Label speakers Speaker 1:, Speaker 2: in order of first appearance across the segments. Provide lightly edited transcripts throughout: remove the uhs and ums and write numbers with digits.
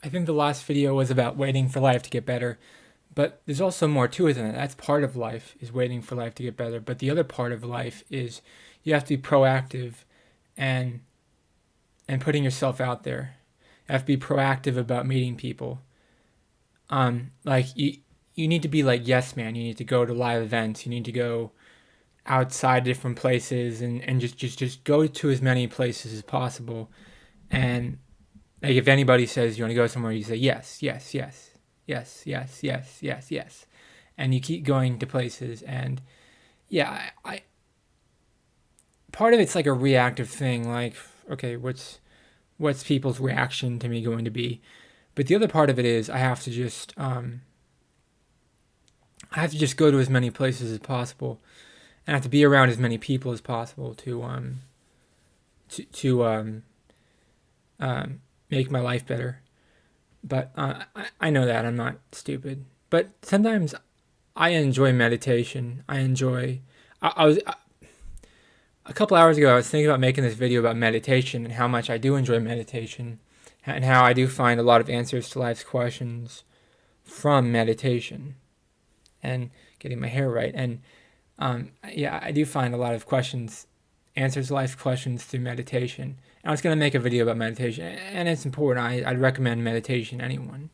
Speaker 1: I think the last video was about waiting for life to get better, but there's also more to it than that. That's part of life is waiting for life to get better, but the other part of life is you have to be proactive and putting yourself out there. You have to be proactive about meeting people. Like you need to be like yes man. You need to go to live events. You need to go outside different places and just go to as many places as possible. And like if anybody says you want to go somewhere, you say yes, yes, yes, yes, yes, yes, yes, yes, and you keep going to places. And yeah, I part of it's like a reactive thing. Like okay, what's people's reaction to me going to be? But the other part of it is I have to just go to as many places as possible, and I have to be around as many people as possible to make my life better. But I know that I'm not stupid. But sometimes I enjoy meditation. I was a couple hours ago. I was thinking about making this video about meditation and how much I do enjoy meditation, and how I do find a lot of answers to life's questions from meditation and getting my hair right. And yeah, I do find a lot of answers to life's questions through meditation. And I was going to make a video about meditation, and it's important. I'd recommend meditation to anyone.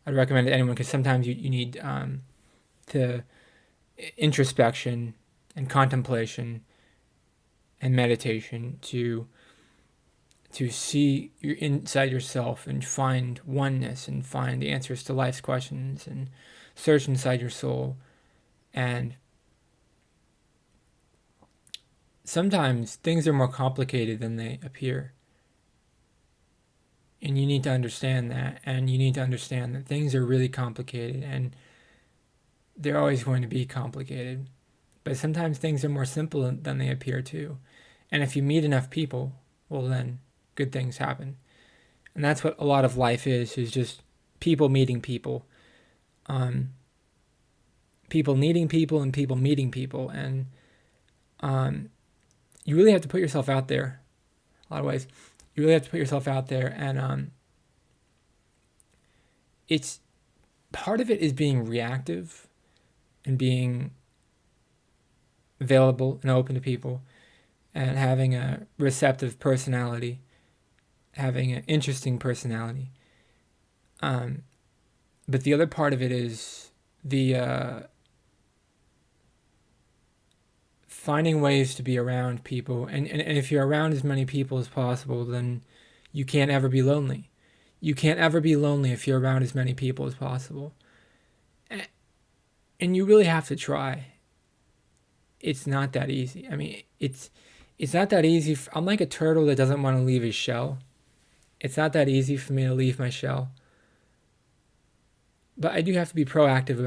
Speaker 1: I'd recommend it to anyone because sometimes you need to introspection and contemplation and meditation to see your inside yourself and find oneness and find the answers to life's questions and search inside your soul. And sometimes things are more complicated than they appear. And you need to understand that. And you need to understand that things are really complicated and they're always going to be complicated. But sometimes things are more simple than they appear too. And if you meet enough people, well, then good things happen. And that's what a lot of life is just people meeting people. People needing people and people meeting people. And you really have to put yourself out there a lot of ways. You really have to put yourself out there. And it's part of it is being reactive and being available and open to people and having a receptive personality, having an interesting personality. But the other part of it is the finding ways to be around people. And if you're around as many people as possible, then you can't ever be lonely. You can't ever be lonely if you're around as many people as possible. And you really have to try. It's not that easy. I mean, it's not that easy. I'm like a turtle that doesn't want to leave his shell. It's not that easy for me to leave my shell. But I do have to be proactive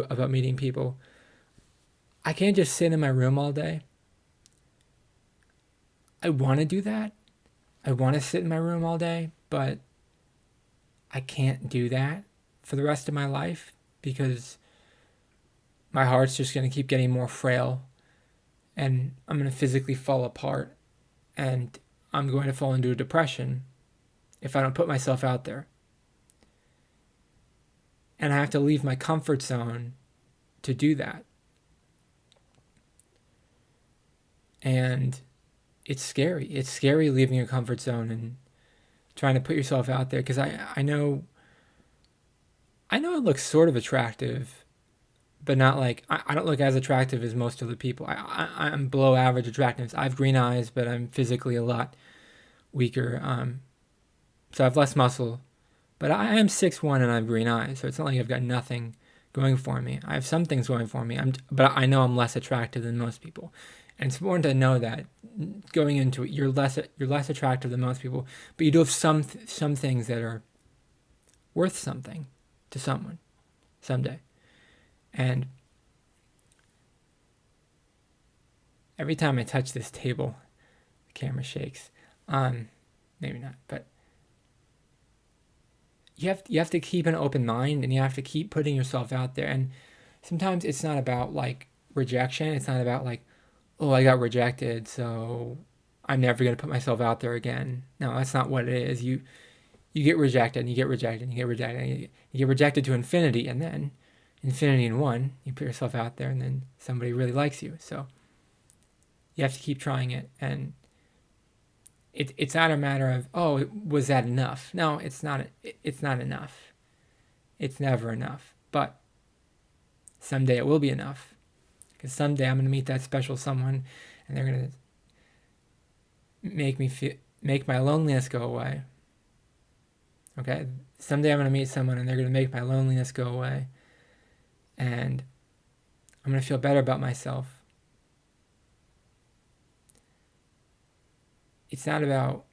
Speaker 1: about meeting people. I can't just sit in my room all day. I want to do that. I want to sit in my room all day, but I can't do that for the rest of my life because my heart's just going to keep getting more frail and I'm going to physically fall apart and I'm going to fall into a depression if I don't put myself out there. And I have to leave my comfort zone to do that. And it's scary. It's scary leaving your comfort zone and trying to put yourself out there because I know it looks sort of attractive, but not like I don't look as attractive as most other people. I'm below average attractiveness. I have green eyes, but I'm physically a lot weaker. So I have less muscle, but I am 6'1" and I have green eyes, so it's not like I've got nothing going for me. I have some things going for me, but I know I'm less attractive than most people. And it's important to know that going into it, you're less attractive than most people, but you do have some things that are worth something to someone someday. And every time I touch this table, the camera shakes. Maybe not, but you have to keep an open mind and you have to keep putting yourself out there. And sometimes it's not about like rejection. It's not about like, oh, I got rejected, so I'm never gonna put myself out there again. No, that's not what it is. you get rejected and you get rejected and you get rejected and you get rejected to infinity, and then infinity in one, you put yourself out there and then somebody really likes you. So you have to keep trying it, and it's not a matter of, oh, was that enough? No, it's not. It's not enough. It's never enough. But someday it will be enough, because someday I'm going to meet that special someone, and they're going to make my loneliness go away. Okay, someday I'm going to meet someone, and they're going to make my loneliness go away, and I'm going to feel better about myself. It's not about,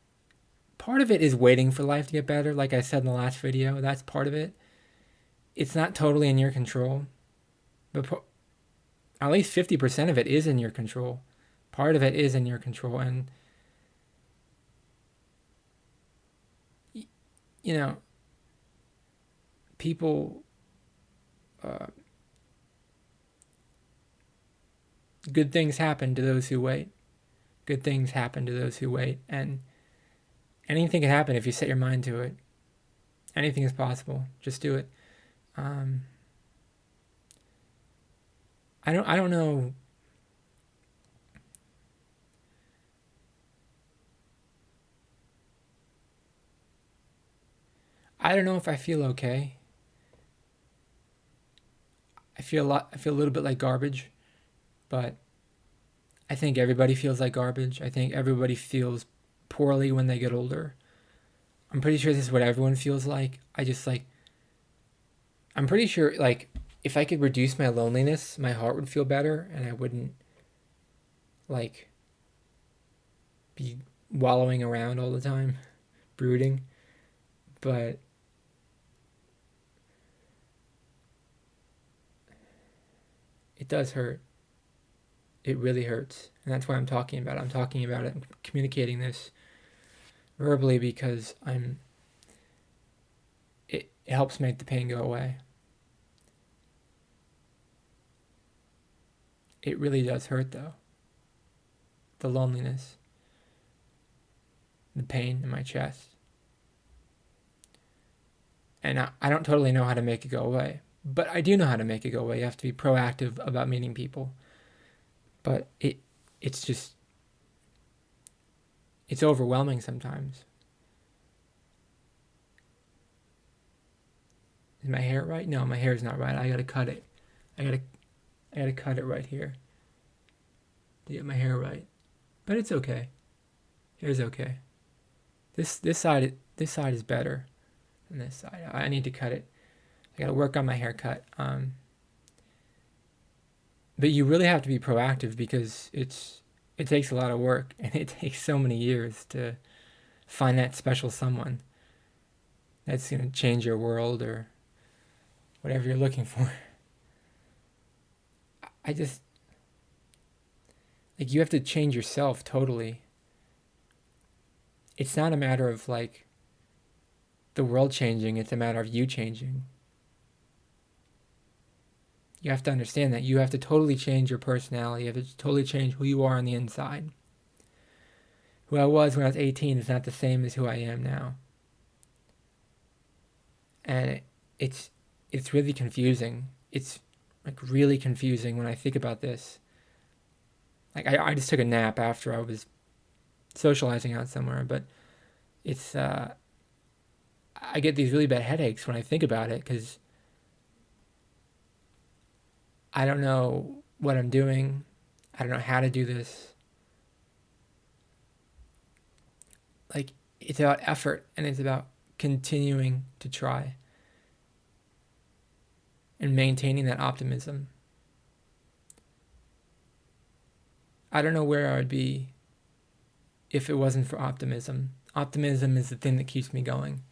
Speaker 1: part of it is waiting for life to get better. Like I said in the last video, that's part of it. It's not totally in your control, but at least 50% of it is in your control. Part of it is in your control. And, you know, people, good things happen to those who wait. Good things happen to those who wait. And anything can happen if you set your mind to it. Anything is possible. Just do it. I don't know. I don't know if I feel okay. I feel a little bit like garbage, but I think everybody feels like garbage. I think everybody feels poorly when they get older. I'm pretty sure this is what everyone feels like. I'm pretty sure, like, if I could reduce my loneliness, my heart would feel better, and I wouldn't, like, be wallowing around all the time, brooding. But it does hurt. It really hurts. And that's why I'm talking about it. I'm talking about it. I'm communicating this verbally because it helps make the pain go away. It really does hurt, though. The loneliness, the pain in my chest. And I don't totally know how to make it go away, but I do know how to make it go away. You have to be proactive about meeting people. But it's just, it's overwhelming sometimes. Is my hair right? No, my hair's not right. I gotta cut it. I gotta cut it right here to get my hair right. But it's okay. Hair's okay. This side is better than this side. I need to cut it. I gotta work on my haircut. But you really have to be proactive because it takes a lot of work, and it takes so many years to find that special someone that's gonna change your world or whatever you're looking for. I just, like, you have to change yourself totally. It's not a matter of, like, the world changing, it's a matter of you changing. You have to understand that you have to totally change your personality. You have to totally change who you are on the inside. Who I was when I was 18 is not the same as who I am now. And it's really confusing. It's, like, really confusing when I think about this. Like, I just took a nap after I was socializing out somewhere, but it's, I get these really bad headaches when I think about it, because I don't know what I'm doing. I don't know how to do this. Like, it's about effort, and it's about continuing to try and maintaining that optimism. I don't know where I would be if it wasn't for optimism. Optimism is the thing that keeps me going.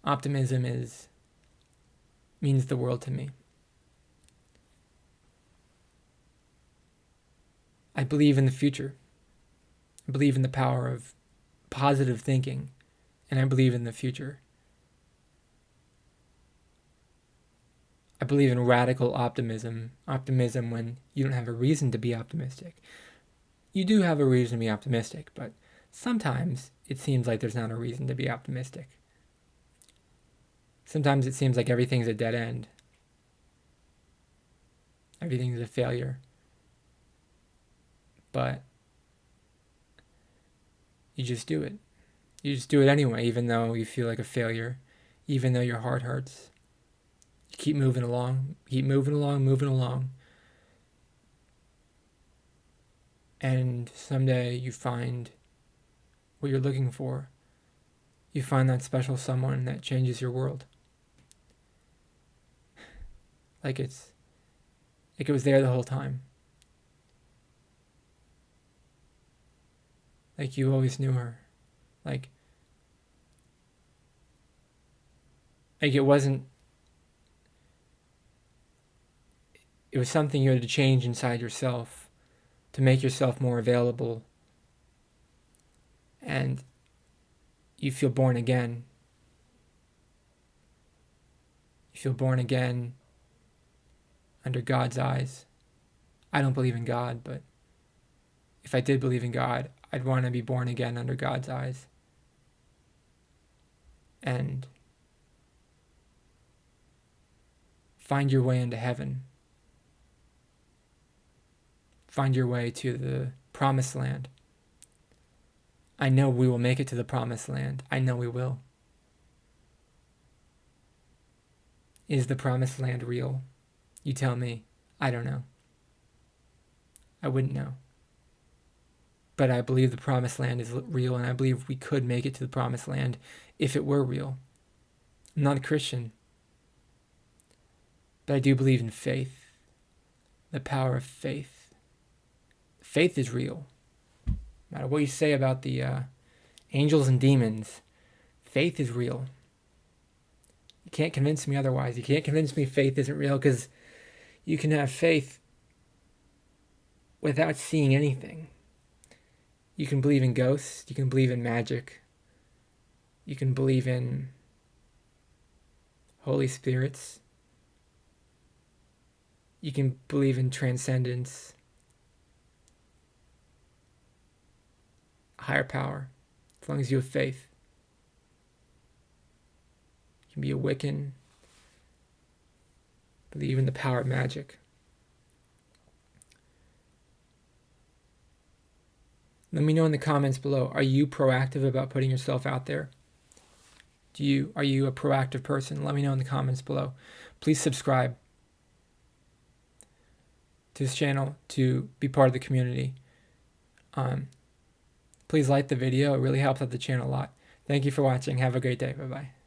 Speaker 1: Optimism means the world to me. I believe in the future. I believe in the power of positive thinking, and I believe in the future. I believe in radical optimism when you don't have a reason to be optimistic. You do have a reason to be optimistic, but sometimes it seems like there's not a reason to be optimistic. Sometimes it seems like everything's a dead end. Everything's a failure. But you just do it. You just do it anyway, even though you feel like a failure, even though your heart hurts. You keep moving along, moving along. And someday you find what you're looking for. You find that special someone that changes your world. Like it was there the whole time. Like you always knew her. Like it wasn't, it was something you had to change inside yourself to make yourself more available. And you feel born again. You feel born again under God's eyes. I don't believe in God, but if I did believe in God, I'd want to be born again under God's eyes. And find your way into heaven. Find your way to the promised land. I know we will make it to the promised land. I know we will. Is the promised land real? You tell me. I don't know. I wouldn't know. But I believe the promised land is real, and I believe we could make it to the promised land if it were real. I'm not a Christian, but I do believe in faith, the power of faith. Faith is real. No matter what you say about the angels and demons, faith is real. You can't convince me otherwise. You can't convince me faith isn't real, because you can have faith without seeing anything. You can believe in ghosts. You can believe in magic. You can believe in holy spirits. You can believe in transcendence, higher power, as long as you have faith. You can be a Wiccan, believe in the power of magic. Let me know in the comments below, are you proactive about putting yourself out there? Are you a proactive person? Let me know in the comments below. Please subscribe to this channel to be part of the community. Please like the video. It really helps out the channel a lot. Thank you for watching. Have a great day. Bye-bye.